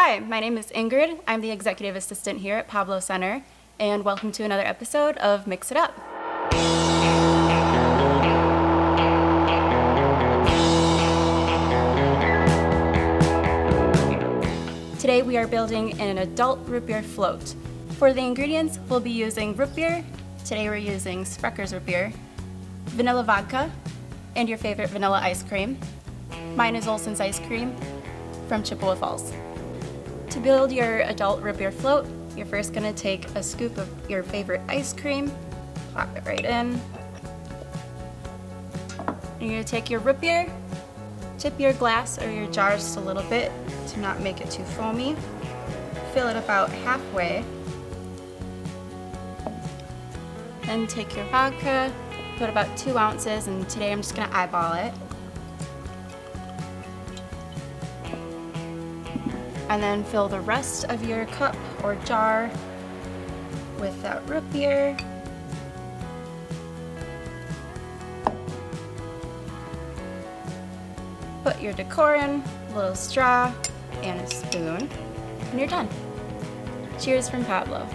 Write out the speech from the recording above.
Hi, my name is Ingrid. I'm the executive assistant here at Pablo Center, and welcome to another episode of Mix It Up. Today we are building an adult root beer float. For the ingredients, we'll be using root beer. Today we're using Sprechers root beer, vanilla vodka, and your favorite vanilla ice cream. Mine is Olson's ice cream from Chippewa Falls. To build your adult root beer float, you're first going to take a scoop of your favorite ice cream, plop it right in. You're going to take your root beer, tip your glass or your jar just a little bit to not make it too foamy. Fill it about halfway. Then take your vodka, put about 2 ounces, and today I'm just going to eyeball it. And then fill the rest of your cup or jar with that root beer. Put your decor in, a little straw and a spoon, and you're done. Cheers from Pablo.